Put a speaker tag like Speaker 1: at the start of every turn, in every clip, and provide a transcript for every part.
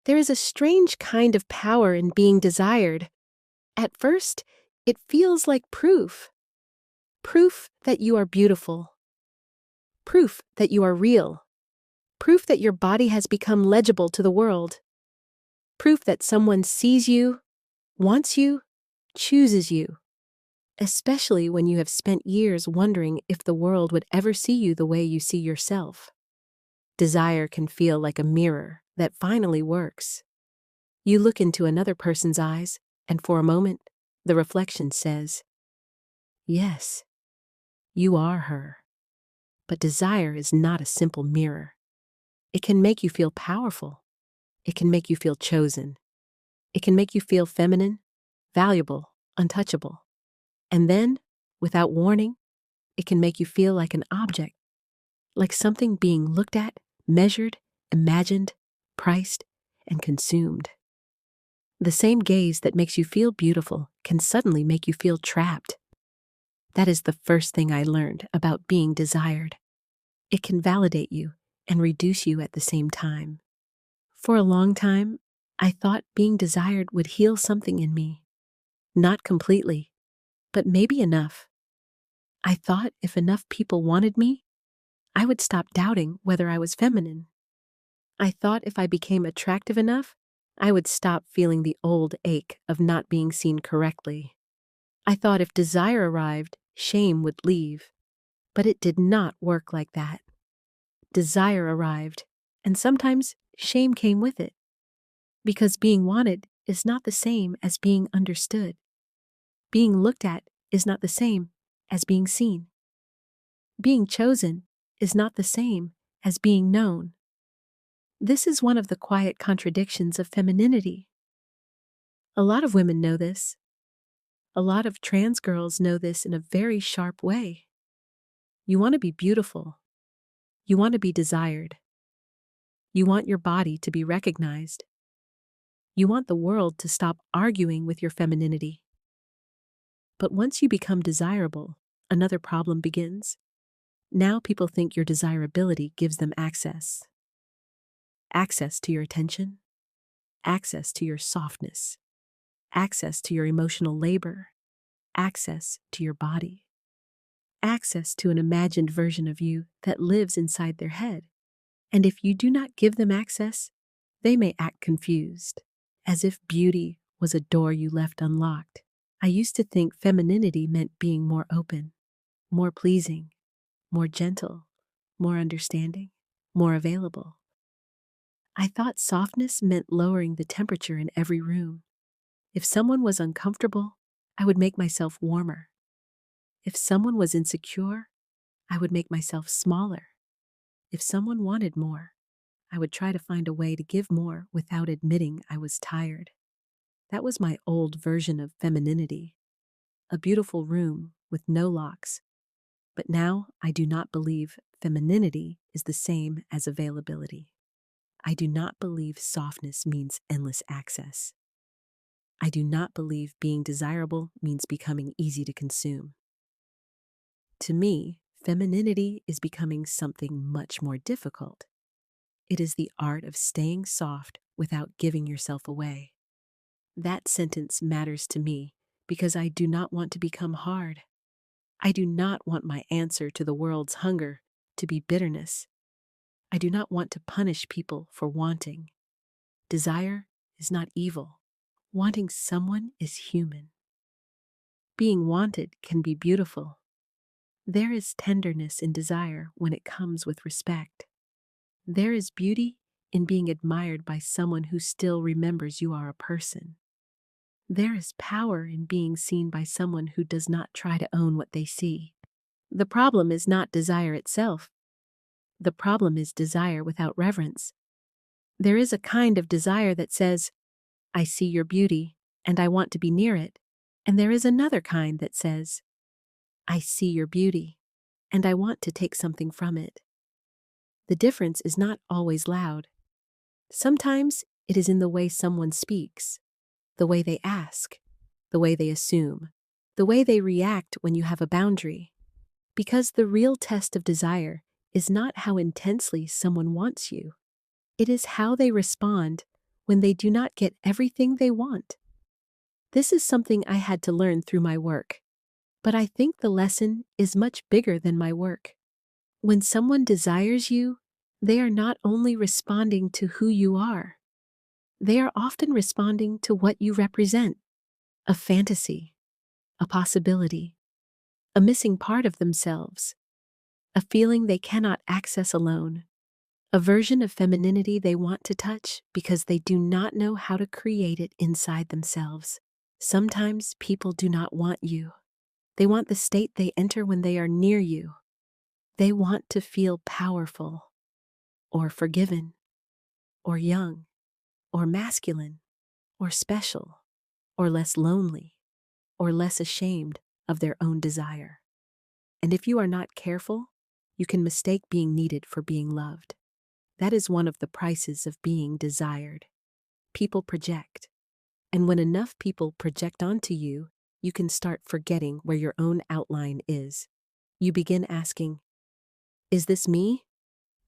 Speaker 1: There is a strange kind of power in being desired. At first, it feels like proof. Proof that you are beautiful. Proof that you are real. Proof that your body has become legible to the world. Proof that someone sees you, wants you, chooses you. Especially when you have spent years wondering if the world would ever see you the way you see yourself. Desire can feel like a mirror that finally works. You look into another person's eyes, and for a moment, the reflection says, "Yes, you are her." But desire is not a simple mirror. It can make you feel powerful. It can make you feel chosen. It can make you feel feminine, valuable, untouchable. And then, without warning, it can make you feel like an object, like something being looked at, measured, imagined, priced, and consumed. The same gaze that makes you feel beautiful can suddenly make you feel trapped. That is the first thing I learned about being desired. It can validate you and reduce you at the same time. For a long time, I thought being desired would heal something in me. Not completely, but maybe enough. I thought if enough people wanted me, I would stop doubting whether I was feminine. I thought if I became attractive enough, I would stop feeling the old ache of not being seen correctly. I thought if desire arrived, shame would leave. But it did not work like that. Desire arrived, and sometimes shame came with it. Because being wanted is not the same as being understood. Being looked at is not the same as being seen. Being chosen is not the same as being known. This is one of the quiet contradictions of femininity. A lot of women know this. A lot of trans girls know this in a very sharp way. You want to be beautiful. You want to be desired. You want your body to be recognized. You want the world to stop arguing with your femininity. But once you become desirable, another problem begins. Now people think your desirability gives them access. Access to your attention, access to your softness, access to your emotional labor, access to your body, access to an imagined version of you that lives inside their head. And if you do not give them access, they may act confused, as if beauty was a door you left unlocked. I used to think femininity meant being more open, more pleasing, more gentle, more understanding, more available. I thought softness meant lowering the temperature in every room. If someone was uncomfortable, I would make myself warmer. If someone was insecure, I would make myself smaller. If someone wanted more, I would try to find a way to give more without admitting I was tired. That was my old version of femininity. A beautiful room with no locks. But now I do not believe femininity is the same as availability. I do not believe softness means endless access. I do not believe being desirable means becoming easy to consume. To me, femininity is becoming something much more difficult. It is the art of staying soft without giving yourself away. That sentence matters to me because I do not want to become hard. I do not want my answer to the world's hunger to be bitterness. I do not want to punish people for wanting. Desire is not evil. Wanting someone is human. Being wanted can be beautiful. There is tenderness in desire when it comes with respect. There is beauty in being admired by someone who still remembers you are a person. There is power in being seen by someone who does not try to own what they see. The problem is not desire itself. The problem is desire without reverence. There is a kind of desire that says, "I see your beauty, and I want to be near it." And there is another kind that says, "I see your beauty, and I want to take something from it." The difference is not always loud. Sometimes it is in the way someone speaks, the way they ask, the way they assume, the way they react when you have a boundary. Because the real test of desire is not how intensely someone wants you. It is how they respond when they do not get everything they want. This is something I had to learn through my work. But I think the lesson is much bigger than my work. When someone desires you, they are not only responding to who you are, they are often responding to what you represent: a fantasy, a possibility, a missing part of themselves, a feeling they cannot access alone, a version of femininity they want to touch because they do not know how to create it inside themselves. Sometimes people do not want you. They want the state they enter when they are near you. They want to feel powerful, or forgiven, or young, or masculine, or special, or less lonely, or less ashamed of their own desire. And if you are not careful, you can mistake being needed for being loved. That is one of the prices of being desired. People project. And when enough people project onto you, you can start forgetting where your own outline is. You begin asking, is this me?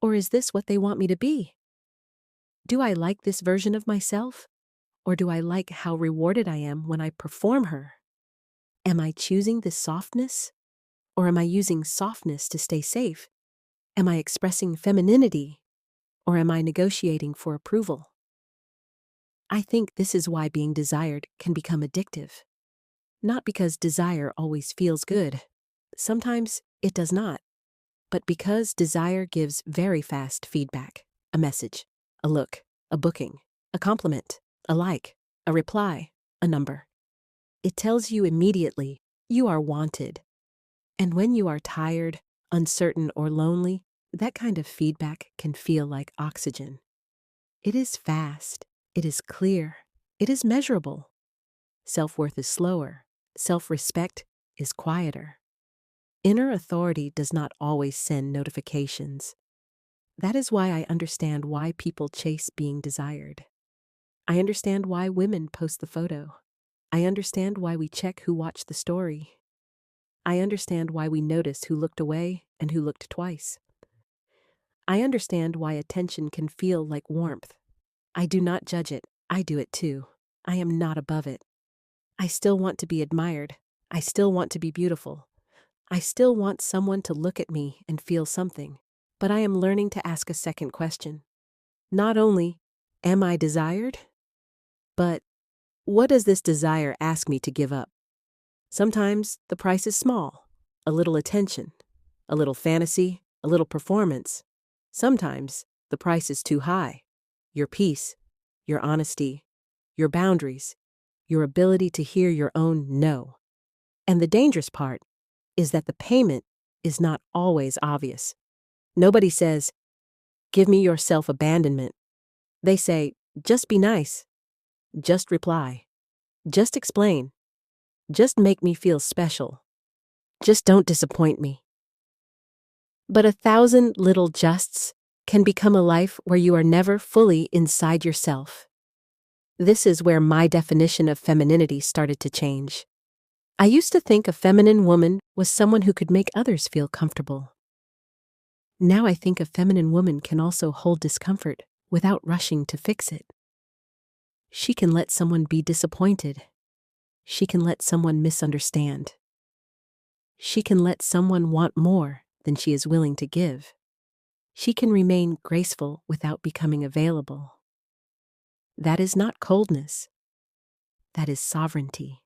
Speaker 1: Or is this what they want me to be? Do I like this version of myself? Or do I like how rewarded I am when I perform her? Am I choosing this softness? Or am I using softness to stay safe? Am I expressing femininity? Or am I negotiating for approval? I think this is why being desired can become addictive. Not because desire always feels good. Sometimes it does not. But because desire gives very fast feedback: a message, a look, a booking, a compliment, a like, a reply, a number. It tells you immediately you are wanted. And when you are tired, uncertain, or lonely, that kind of feedback can feel like oxygen. It is fast, it is clear, it is measurable. Self-worth is slower, self-respect is quieter. Inner authority does not always send notifications. That is why I understand why people chase being desired. I understand why women post the photo. I understand why we check who watched the story. I understand why we notice who looked away and who looked twice. I understand why attention can feel like warmth. I do not judge it. I do it too. I am not above it. I still want to be admired. I still want to be beautiful. I still want someone to look at me and feel something. But I am learning to ask a second question. Not only, am I desired? But, what does this desire ask me to give up? Sometimes the price is small: a little attention, a little fantasy, a little performance. Sometimes the price is too high: your peace, your honesty, your boundaries, your ability to hear your own no. And the dangerous part is that the payment is not always obvious. Nobody says, give me your self-abandonment. They say, just be nice. Just reply. Just explain. Just make me feel special. Just don't disappoint me. But 1,000 little justs can become a life where you are never fully inside yourself. This is where my definition of femininity started to change. I used to think a feminine woman was someone who could make others feel comfortable. Now I think a feminine woman can also hold discomfort without rushing to fix it. She can let someone be disappointed. She can let someone misunderstand. She can let someone want more than she is willing to give. She can remain graceful without becoming available. That is not coldness. That is sovereignty.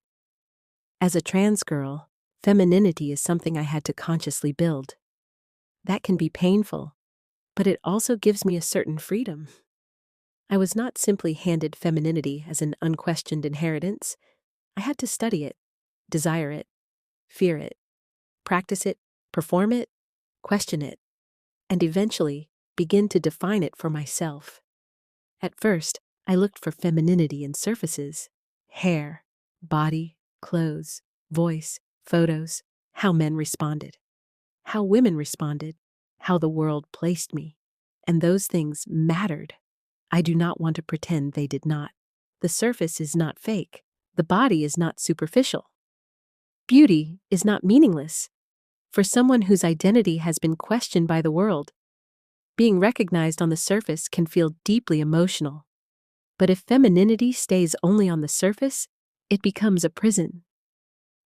Speaker 1: As a trans girl, femininity is something I had to consciously build. That can be painful, but it also gives me a certain freedom. I was not simply handed femininity as an unquestioned inheritance. I had to study it, desire it, fear it, practice it, perform it, question it, and eventually begin to define it for myself. At first, I looked for femininity in surfaces: hair, body, clothes, voice, photos, how men responded, how women responded, how the world placed me. And those things mattered. I do not want to pretend they did not. The surface is not fake. The body is not superficial. Beauty is not meaningless. For someone whose identity has been questioned by the world, being recognized on the surface can feel deeply emotional. But if femininity stays only on the surface, it becomes a prison.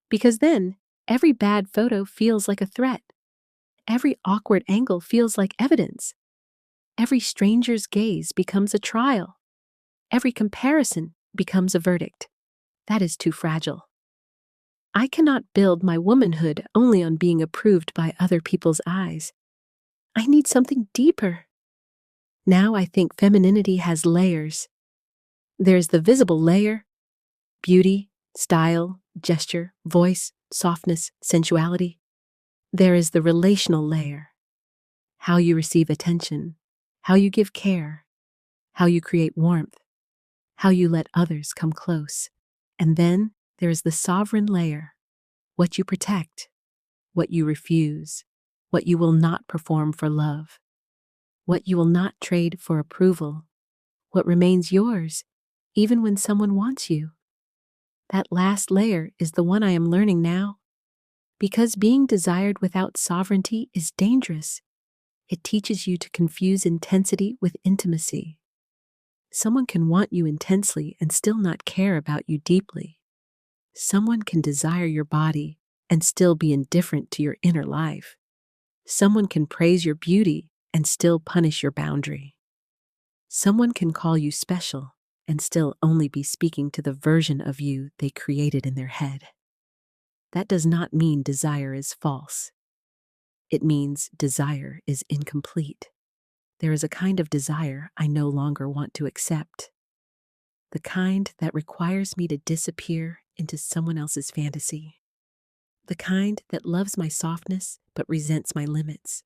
Speaker 1: Because then, every bad photo feels like a threat. Every awkward angle feels like evidence. Every stranger's gaze becomes a trial. Every comparison becomes a verdict. That is too fragile. I cannot build my womanhood only on being approved by other people's eyes. I need something deeper. Now I think femininity has layers. There's the visible layer: beauty, style, gesture, voice, softness, sensuality. There is the relational layer: how you receive attention, how you give care, how you create warmth, how you let others come close. And then there is the sovereign layer: what you protect, what you refuse, what you will not perform for love, what you will not trade for approval, what remains yours even when someone wants you. That last layer is the one I am learning now, because being desired without sovereignty is dangerous. It teaches you to confuse intensity with intimacy. Someone can want you intensely and still not care about you deeply. Someone can desire your body and still be indifferent to your inner life. Someone can praise your beauty and still punish your boundary. Someone can call you special and still only be speaking to the version of you they created in their head. That does not mean desire is false. It means desire is incomplete. There is a kind of desire I no longer want to accept. The kind that requires me to disappear into someone else's fantasy. The kind that loves my softness but resents my limits.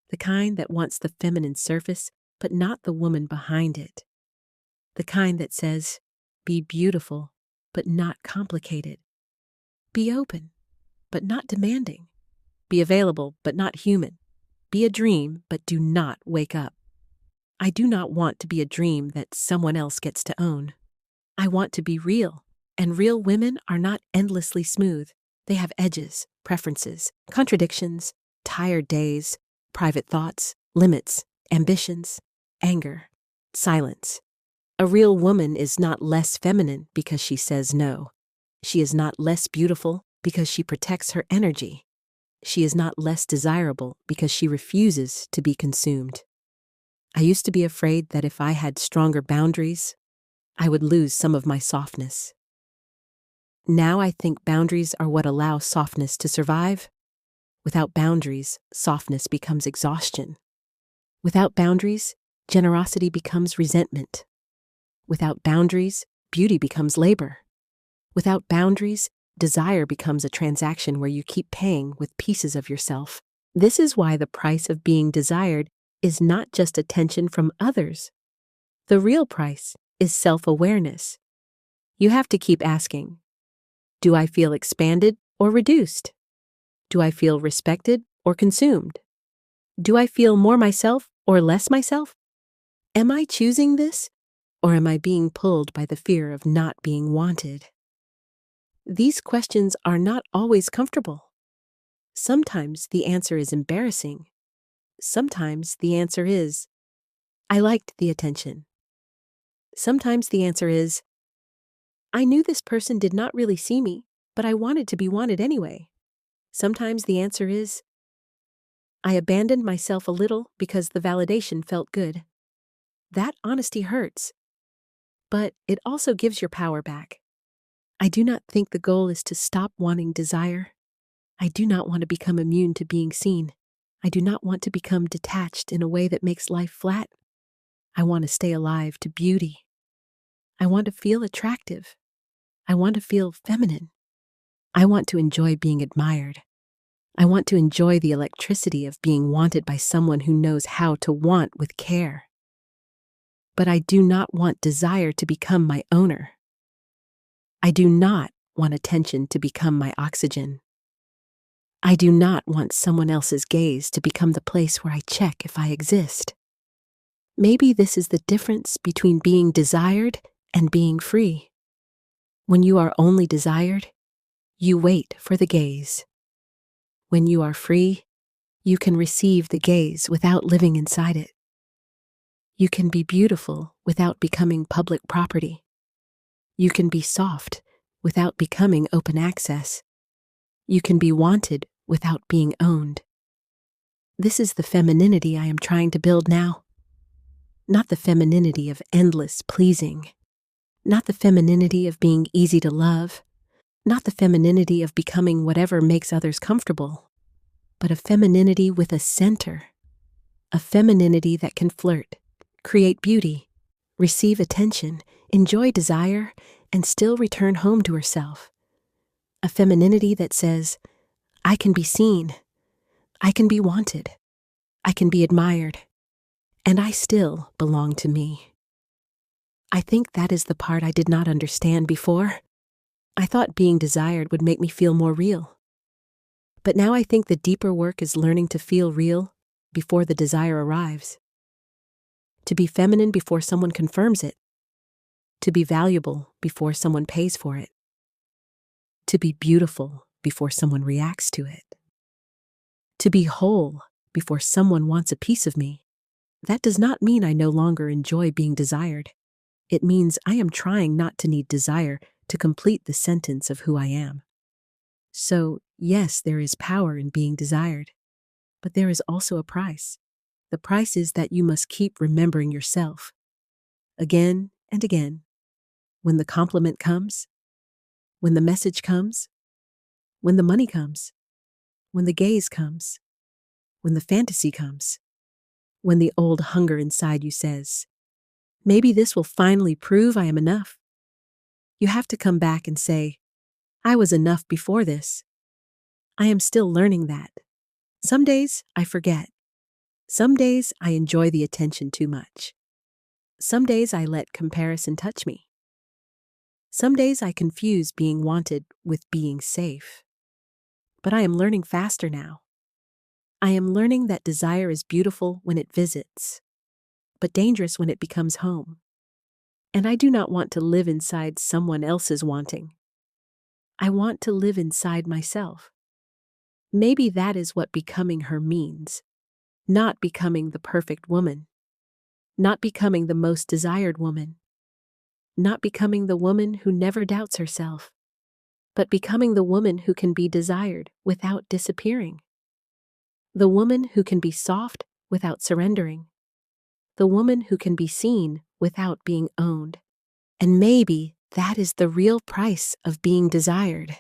Speaker 1: The kind that wants the feminine surface but not the woman behind it. The kind that says, be beautiful but not complicated. Be open but not demanding. Be available but not human. Be a dream but do not wake up. I do not want to be a dream that someone else gets to own. I want to be real, and real women are not endlessly smooth. They have edges, preferences, contradictions, tired days, private thoughts, limits, ambitions, anger, silence. A real woman is not less feminine because she says no. She is not less beautiful because she protects her energy. She is not less desirable because she refuses to be consumed. I used to be afraid that if I had stronger boundaries, I would lose some of my softness. Now I think boundaries are what allow softness to survive. Without boundaries, softness becomes exhaustion. Without boundaries, generosity becomes resentment. Without boundaries, beauty becomes labor. Without boundaries, desire becomes a transaction where you keep paying with pieces of yourself. This is why the price of being desired is not just attention from others. The real price is self-awareness. You have to keep asking, do I feel expanded or reduced? Do I feel respected or consumed? Do I feel more myself or less myself? Am I choosing this, or am I being pulled by the fear of not being wanted? These questions are not always comfortable. Sometimes the answer is embarrassing. Sometimes the answer is, I liked the attention. Sometimes the answer is, I knew this person did not really see me, but I wanted to be wanted anyway. Sometimes the answer is, I abandoned myself a little because the validation felt good. That honesty hurts, but it also gives your power back. I do not think the goal is to stop wanting desire. I do not want to become immune to being seen. I do not want to become detached in a way that makes life flat. I want to stay alive to beauty. I want to feel attractive. I want to feel feminine. I want to enjoy being admired. I want to enjoy the electricity of being wanted by someone who knows how to want with care. But I do not want desire to become my owner. I do not want attention to become my oxygen. I do not want someone else's gaze to become the place where I check if I exist. Maybe this is the difference between being desired and being free. When you are only desired, you wait for the gaze. When you are free, you can receive the gaze without living inside it. You can be beautiful without becoming public property. You can be soft without becoming open access. You can be wanted without being owned. This is the femininity I am trying to build now. Not the femininity of endless pleasing. Not the femininity of being easy to love. Not the femininity of becoming whatever makes others comfortable. But a femininity with a center. A femininity that can flirt, create beauty, receive attention, enjoy desire, and still return home to herself. A femininity that says, I can be seen, I can be wanted, I can be admired, and I still belong to me. I think that is the part I did not understand before. I thought being desired would make me feel more real. But now I think the deeper work is learning to feel real before the desire arrives. To be feminine before someone confirms it. To be valuable before someone pays for it. To be beautiful before someone reacts to it. To be whole before someone wants a piece of me. That does not mean I no longer enjoy being desired. It means I am trying not to need desire to complete the sentence of who I am. So, yes, there is power in being desired, but there is also a price. The price is that you must keep remembering yourself. Again and again. When the compliment comes, when the message comes, when the money comes, when the gaze comes, when the fantasy comes, when the old hunger inside you says, maybe this will finally prove I am enough. You have to come back and say, I was enough before this. I am still learning that. Some days I forget. Some days I enjoy the attention too much. Some days I let comparison touch me. Some days I confuse being wanted with being safe. But I am learning faster now. I am learning that desire is beautiful when it visits, but dangerous when it becomes home. And I do not want to live inside someone else's wanting. I want to live inside myself. Maybe that is what becoming her means. Not becoming the perfect woman. Not becoming the most desired woman. Not becoming the woman who never doubts herself, but becoming the woman who can be desired without disappearing. The woman who can be soft without surrendering. The woman who can be seen without being owned. And maybe that is the real price of being desired.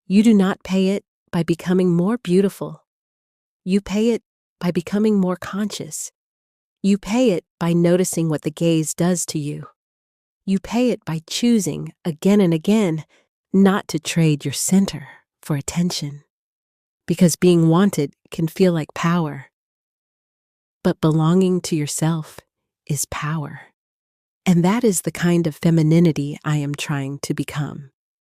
Speaker 1: You do not pay it by becoming more beautiful. You pay it by becoming more conscious. You pay it by noticing what the gaze does to you. You pay it by choosing again and again not to trade your center for attention. Because being wanted can feel like power. But belonging to yourself is power. And that is the kind of femininity I am trying to become.